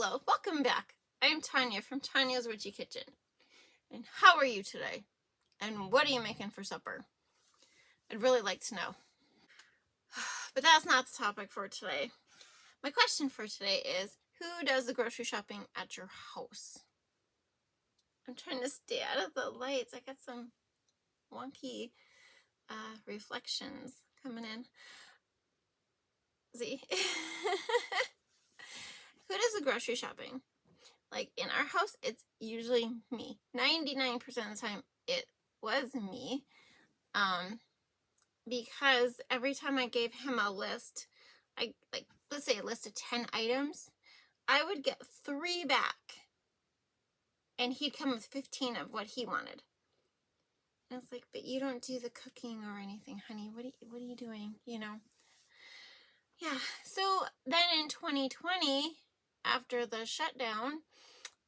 Hello, welcome back. I am Tonya from Tonya's Witchy Kitchen. And how are you today? And what are you making for supper? I'd really like to know. But that's not the topic for today. My question for today is, who does the grocery shopping at your house? I'm trying to stay out of the lights. I got some wonky reflections coming in. See? Who does the grocery shopping? Like in our house, it's usually me. 99% of the time, it was me. Because every time I gave him a list, let's say a list of 10 items, I would get 3 back, and he'd come with 15 of what he wanted. And it's like, but you don't do the cooking or anything, honey. What are you doing? You know? Yeah. So then in 2020, after the shutdown,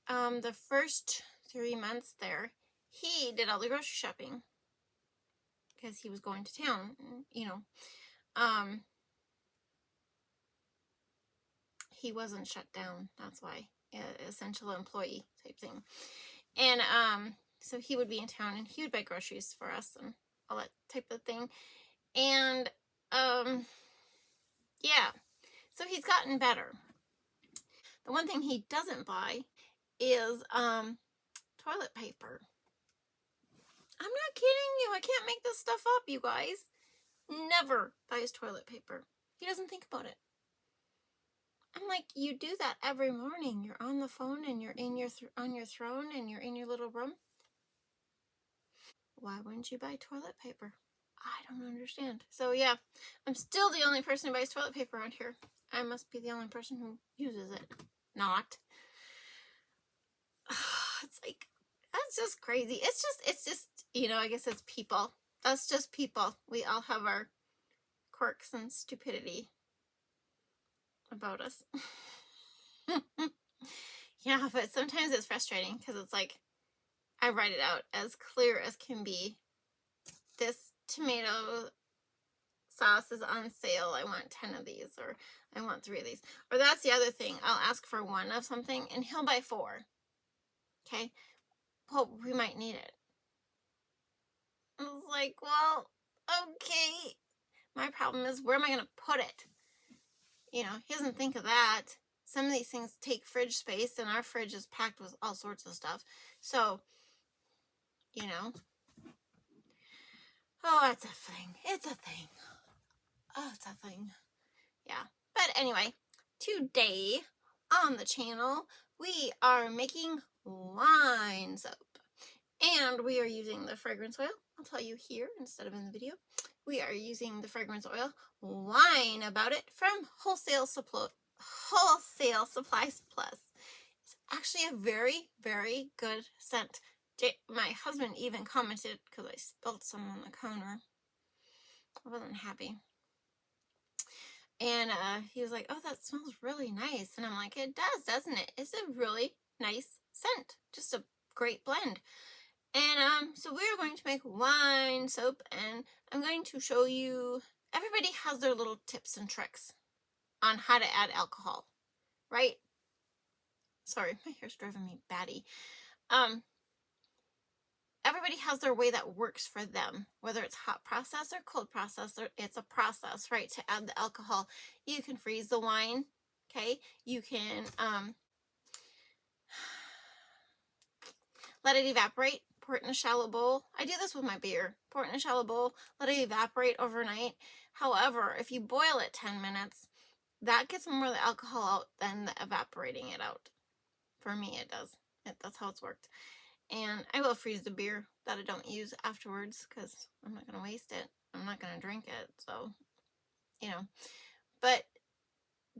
the first 3 months there, he did all the grocery shopping because he was going to town, you know. He wasn't shut down. That's why. Essential employee type thing. And so he would be in town and he would buy groceries for us and all that type of thing. And yeah. So he's gotten better. The one thing he doesn't buy is toilet paper. I'm not kidding you. I can't make this stuff up, you guys. Never buys toilet paper. He doesn't think about it. I'm like, you do that every morning. You're on the phone and you're in your on your throne and you're in your little room. Why wouldn't you buy toilet paper? I don't understand. So yeah, I'm still the only person who buys toilet paper around here. I must be the only person who uses it. Not. It's like, that's just crazy. It's just, you know, I guess it's people. That's just people. We all have our quirks and stupidity about us. Yeah, but sometimes it's frustrating because it's like, I write it out as clear as can be. This tomato sauce is on sale. I want 10 of these, or I want 3 of these. Or that's the other thing. I'll ask for 1 of something and he'll buy 4. Okay? Well, we might need it. I was like, well, okay. My problem is, where am I going to put it? You know, he doesn't think of that. Some of these things take fridge space, and our fridge is packed with all sorts of stuff. So, you know. Oh, it's a thing. It's a thing. Oh, it's a thing. Yeah. But anyway, today on the channel, we are making wine soap. And we are using the fragrance oil. I'll tell you here instead of in the video. We are using the fragrance oil, Wine About It, from Wholesale Supplies Plus. It's actually a very, very good scent. My husband even commented, because I spilled some on the counter. I wasn't happy. And he was like, oh, that smells really nice. And I'm like, it does, doesn't it? It's a really nice scent. Just a great blend. And so we're going to make wine soap, and I'm going to show you, everybody has their little tips and tricks on how to add alcohol, right? Sorry, my hair's driving me batty. Everybody has their way that works for them, whether it's hot process or cold process, or it's a process, right, to add the alcohol. You can freeze the wine, okay? You can let it evaporate, pour it in a shallow bowl. I do this with my beer. Pour it in a shallow bowl, let it evaporate overnight. However, if you boil it 10 minutes, that gets more of the alcohol out than the evaporating it out. For me, it does. That's how it's worked. And I will freeze the beer that I don't use afterwards because I'm not going to waste it. I'm not going to drink it. So, you know. But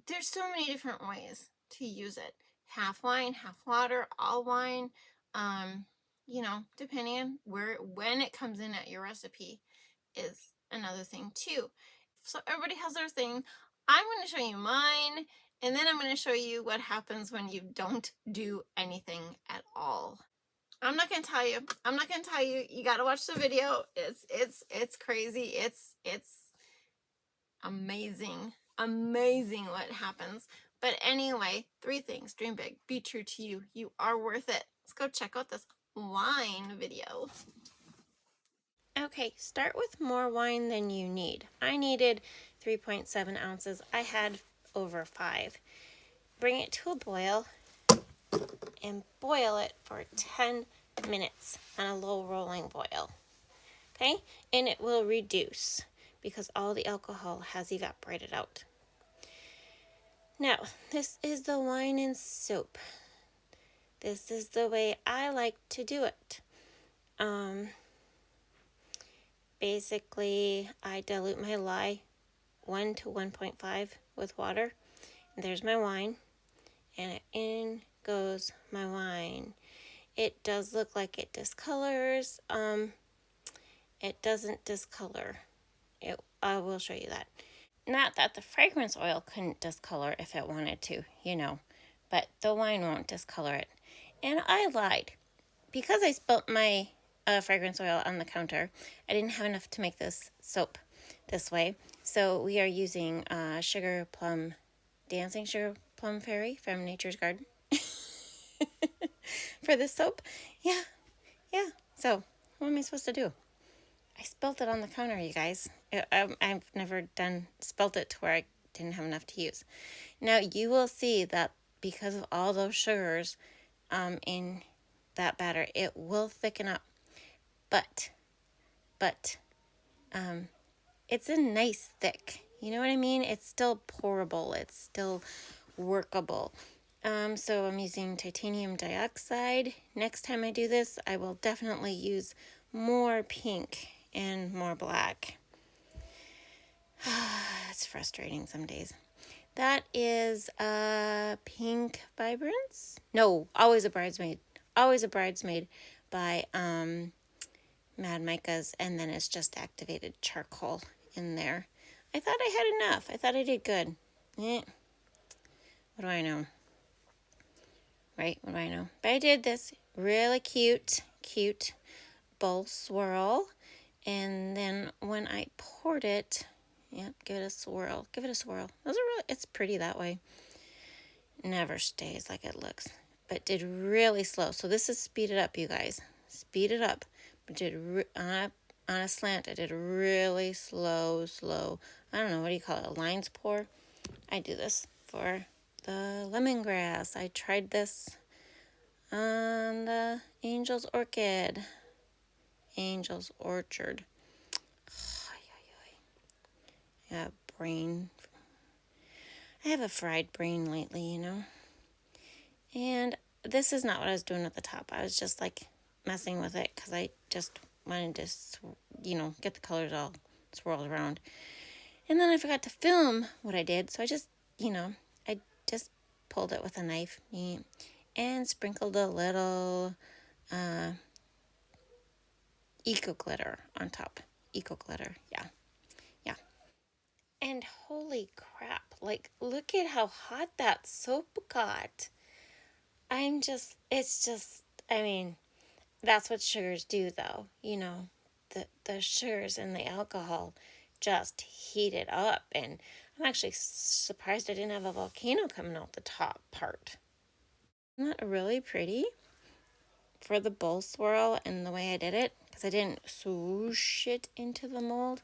there's so many different ways to use it. Half wine, half water, all wine. You know, depending on when it comes in at your recipe is another thing too. So everybody has their thing. I'm going to show you mine, and then I'm going to show you what happens when you don't do anything at all. I'm not going to tell you. I'm not going to tell you. You got to watch the video. It's crazy. It's amazing. Amazing what happens But anyway, 3 things. Dream big. Be true to you. You are worth it. Let's go check out this wine video. Okay, start with more wine than you need. I needed 3.7 ounces. I had over 5. Bring it to a boil and boil it for 10 minutes on a low rolling boil. Okay, and it will reduce because all the alcohol has evaporated out. Now, this is the wine and soap. This is the way I like to do it. Basically, I dilute my lye 1 to 1.5 with water. And there's my wine, and in goes my wine. It does look like it discolors. It doesn't discolor. I will show you that. Not that the fragrance oil couldn't discolor if it wanted to, but the wine won't discolor it. And I lied. Because I spilt my fragrance oil on the counter, I didn't have enough to make this soap this way. So we are using Dancing Sugar Plum Fairy from Nature's Garden for this soap. Yeah. So what am I supposed to do? I spilt it on the counter, you guys. I've never spilt it to where I didn't have enough to use. Now you will see that because of all those sugars in that batter, it will thicken up. But it's a nice thick. You know what I mean? It's still pourable. It's still workable. So I'm using titanium dioxide. Next time I do this, I will definitely use more pink and more black. It's frustrating some days. That is Pink Vibrance. No, Always a Bridesmaid. Always a Bridesmaid by Mad Micah's, and then it's just activated charcoal in there. I thought I had enough. I thought I did good. What do I know? Right, what do I know? But I did this really cute bowl swirl. And then when I poured it, give it a swirl. It's pretty that way. Never stays like it looks. But did really slow. So this is speeded up, you guys. Speed it up. But on a slant, I did really slow. I don't know, what do you call it? A lines pour? I do this for the lemongrass. I tried this on the Angel's Orchard. Yeah, brain. I have a fried brain lately, And this is not what I was doing at the top. I was just messing with it because I just wanted to, get the colors all swirled around. And then I forgot to film what I did. So I just, I just pulled it with a knife and sprinkled a little eco glitter on top. Eco glitter, yeah. And holy crap, look at how hot that soap got. That's what sugars do though. The sugars and the alcohol just heat it up. And I'm actually surprised I didn't have a volcano coming out the top part. Isn't that really pretty? For the bowl swirl and the way I did it, because I didn't swoosh it into the mold.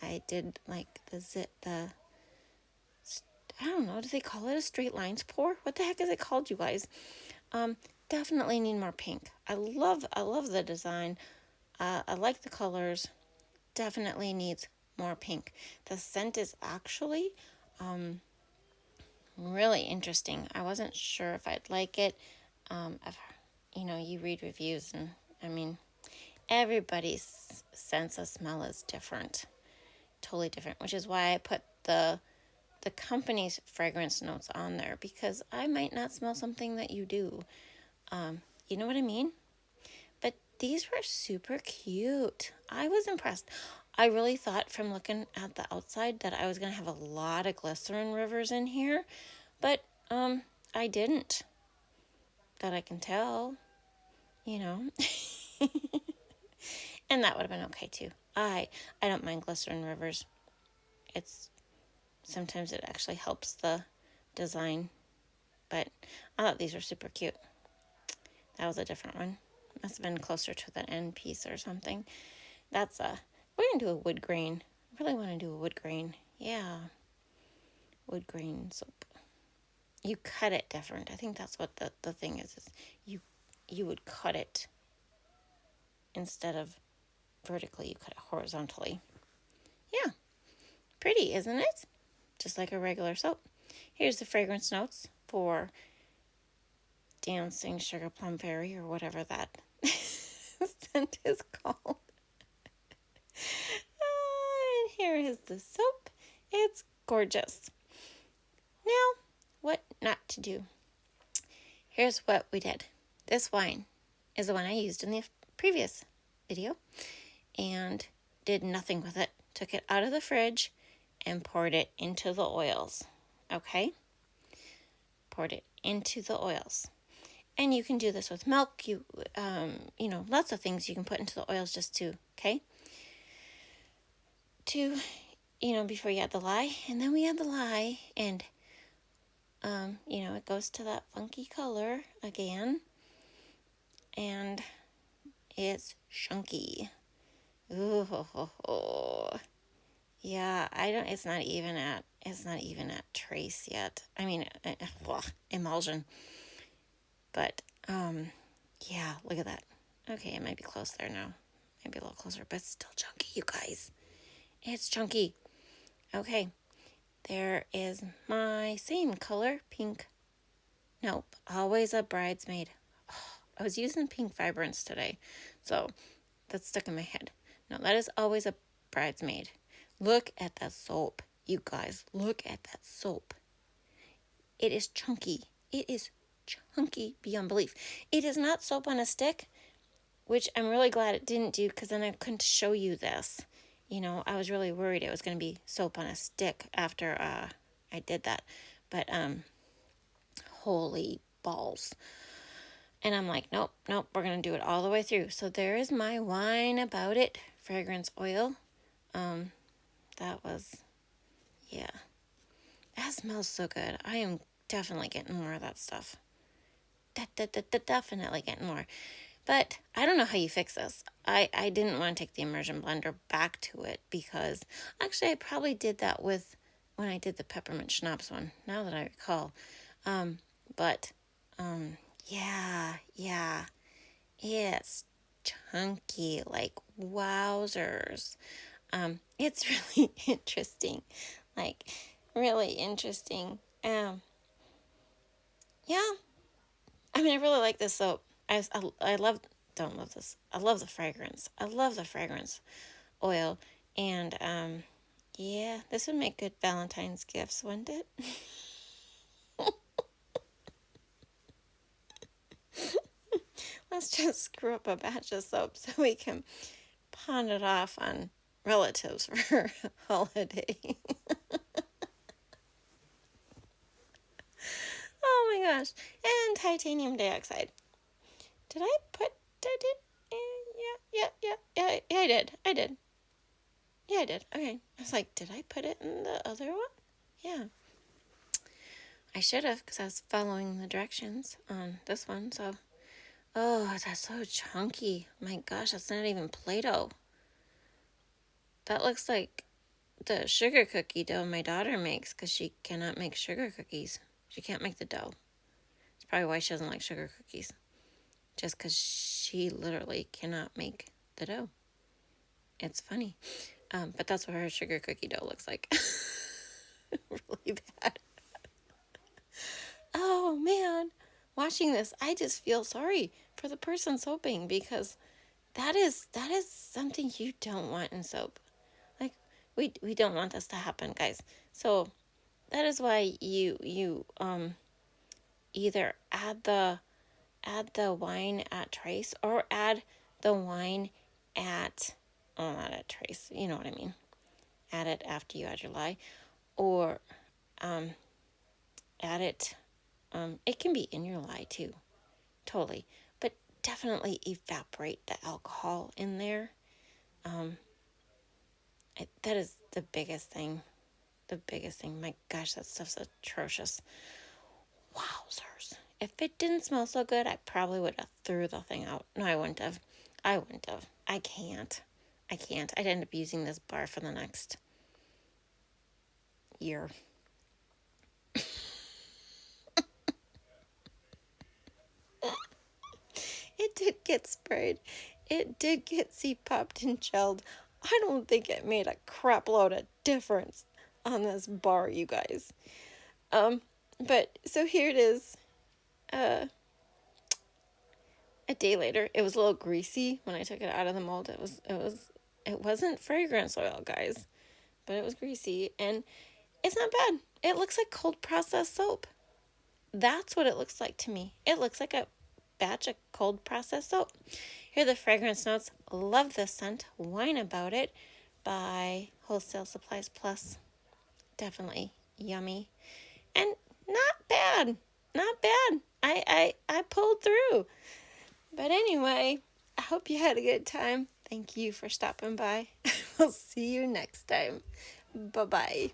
I did I don't know, do they call it a straight lines pour? What the heck is it called, you guys? Definitely need more pink. I love the design. I like the colors. Definitely needs more pink. The scent is actually really interesting. I wasn't sure if I'd like it. You read reviews, and everybody's sense of smell is different, totally different, which is why I put the company's fragrance notes on there, because I might not smell something that you do. You know what I mean? But these were super cute. I was impressed. I really thought from looking at the outside that I was going to have a lot of glycerin rivers in here, but I didn't. That I can tell, And that would have been okay too. I don't mind glycerin rivers. Sometimes it actually helps the design but I thought these were super cute. That was a different one. Must have been closer to the end piece or something. That's we're going to do a wood grain. I really want to do a wood grain. Yeah, wood grain soap. You cut it different. I think that's what the thing is you would cut it instead of vertically, you cut it horizontally. Yeah, pretty, isn't it? Just like a regular soap. Here's the fragrance notes for Dancing Sugar Plum Fairy, or whatever that scent is called. And here is the soap. It's gorgeous. Now, what not to do. Here's what we did. This wine is the one I used in the previous video and did nothing with it. Took it out of the fridge and poured it into the oils. Okay? Poured it into the oils. And you can do this with milk. You know, lots of things you can put into the oils just to, okay? To, you know, before you add the lye. And then we add the lye and, you know, it goes to that funky color again. And it's chunky. Ooh, yeah, it's not even at trace yet. I mean, emulsion. But, yeah, look at that. Okay, it might be close there now. Maybe a little closer, but it's still chunky, you guys. It's chunky. Okay, there is my same color, pink. Nope, always a bridesmaid. Oh, I was using pink vibrance today, so that's stuck in my head. No, that is always a bridesmaid. Look at that soap, you guys. Look at that soap. It is chunky. It is chunky beyond belief. It is not soap on a stick, which I'm really glad it didn't do, because then I couldn't show you this. You know, I was really worried it was going to be soap on a stick after I did that. But holy balls. And I'm like, nope, we're going to do it all the way through. So there is my Wine About It fragrance oil. That was, yeah. That smells so good. I am definitely getting more of that stuff. Definitely getting more. But I don't know how you fix this. I didn't want to take the immersion blender back to it, because actually I probably did that with when I did the peppermint schnapps one, now that I recall. Yeah, it's chunky, like wowzers. It's really interesting, like really interesting. Yeah, I mean, I really like this soap. I love, don't love this. I love the fragrance. I love the fragrance oil. And, yeah, this would make good Valentine's gifts, wouldn't it? Let's just screw up a batch of soap so we can pawn it off on relatives for a holiday. Oh my gosh. And titanium dioxide. Did I put, I did, yeah, I did. Yeah, I did. Okay. I was like, did I put it in the other one? Yeah. I should have, because I was following the directions on this one. So, oh, that's so chunky. My gosh, that's not even Play-Doh. That looks like the sugar cookie dough my daughter makes, because she cannot make sugar cookies. She can't make the dough. It's probably why she doesn't like sugar cookies. Just because she literally cannot make the dough. It's funny. But that's what her sugar cookie dough looks like. Really bad. Oh man, watching this, I just feel sorry for the person soaping, because that is something you don't want in soap. Like, we don't want this to happen, guys. So that is why you either add the wine at trace, or add the wine at, oh, not at trace, you know what I mean. Add it after you add your lye, or add it. It can be in your lye too, totally. But definitely evaporate the alcohol in there. That is the biggest thing. The biggest thing. My gosh, that stuff's atrocious. Wowzers. If it didn't smell so good, I probably would have threw the thing out. No, I wouldn't have. I can't. I'd end up using this bar for the next year. It did get sprayed. It did get seed popped and gelled. I don't think it made a crap load of difference on this bar, you guys. But so here it is. A day later, it was a little greasy when I took it out of the mold. It wasn't fragrance oil, guys, but it was greasy, and it's not bad. It looks like cold processed soap. That's what it looks like to me. It looks like a batch of cold processed soap. Here are the fragrance notes. Love this scent. Whine About It by Wholesale Supplies Plus. Definitely yummy. And not bad. Not bad. I pulled through. But anyway, I hope you had a good time. Thank you for stopping by. We'll see you next time. Bye-bye.